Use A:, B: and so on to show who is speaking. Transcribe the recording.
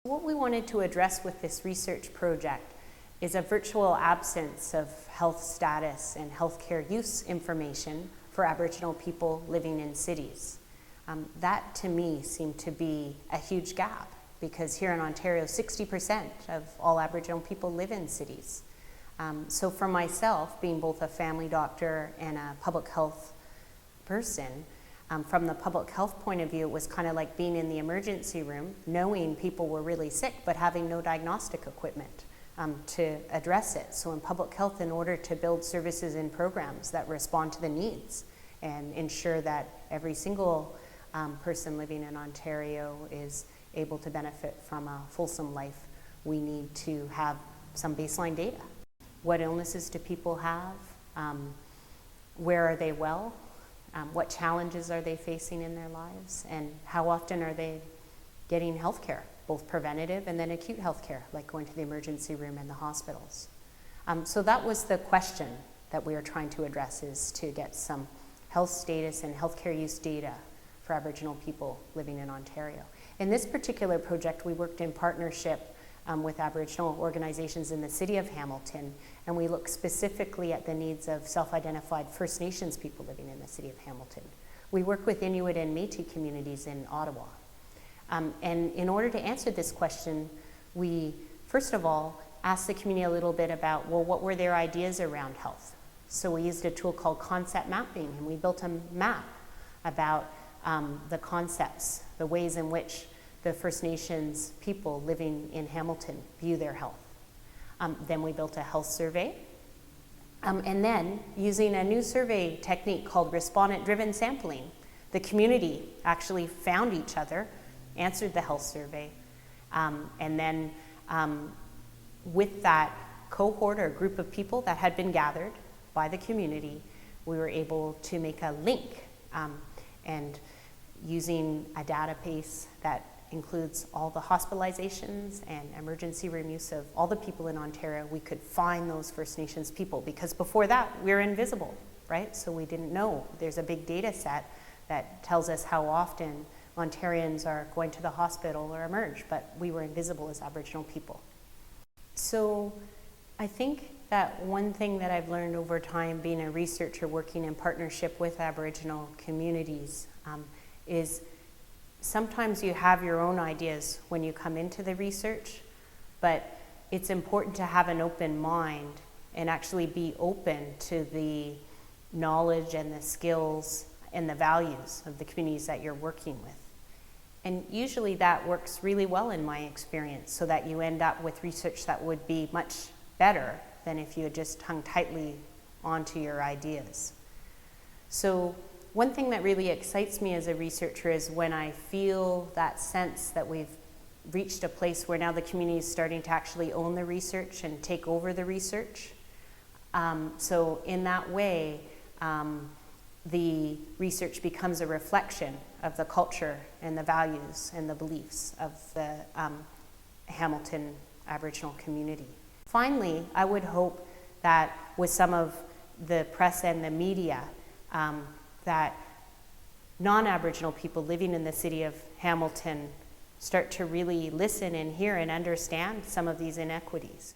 A: What we wanted to address with this research project is a virtual absence of health status and healthcare use information for Aboriginal people living in cities. That to me seemed to be a huge gap, because here in Ontario 60% of all Aboriginal people live in cities. So for myself, being both a family doctor and a public health person, from the public health point of view, it was kind of like being in the emergency room, knowing people were really sick, but having no diagnostic equipment to address it. So in public health, in order to build services and programs that respond to the needs and ensure that every single person living in Ontario is able to benefit from a fulsome life, we need to have some baseline data. What illnesses do people have? Where are they well? What challenges are they facing in their lives? And how often are they getting health care, both preventative and then acute health care, like going to the emergency room and the hospitals? So that was the question that we were trying to address, is to get some health status and healthcare use data for Aboriginal people living in Ontario. In this particular project, we worked in partnership with Aboriginal organizations in the city of Hamilton, and we looked specifically at the needs of self-identified First Nations people living in the city of Hamilton. We work with Inuit and Métis communities in Ottawa. And in order to answer this question, we first of all asked the community a little bit about, well, what were their ideas around health? So we used a tool called concept mapping, and we built a map about the concepts, the ways in which the First Nations people living in Hamilton view their health. Then we built a health survey. And then, using a new survey technique called respondent-driven sampling, the community actually found each other, answered the health survey, and then with that cohort or group of people that had been gathered by the community, we were able to make a link, and using a database that includes all the hospitalizations and emergency room use of all the people in Ontario, we could find those First Nations people, because before that we were invisible, right? So we didn't know. There's a big data set that tells us how often Ontarians are going to the hospital or emerge, but we were invisible as Aboriginal people. So I think that one thing that I've learned over time, being a researcher working in partnership with Aboriginal communities, is sometimes you have your own ideas when you come into the research, but it's important to have an open mind and actually be open to the knowledge and the skills and the values of the communities that you're working with. And usually that works really well in my experience, so that you end up with research that would be much better than if you had just hung tightly onto your ideas. So one thing that really excites me as a researcher is when I feel that sense that we've reached a place where now the community is starting to actually own the research and take over the research. So in that way, the research becomes a reflection of the culture and the values and the beliefs of the Hamilton Aboriginal community. Finally, I would hope that with some of the press and the media, that non-Aboriginal people living in the city of Hamilton start to really listen and hear and understand some of these inequities.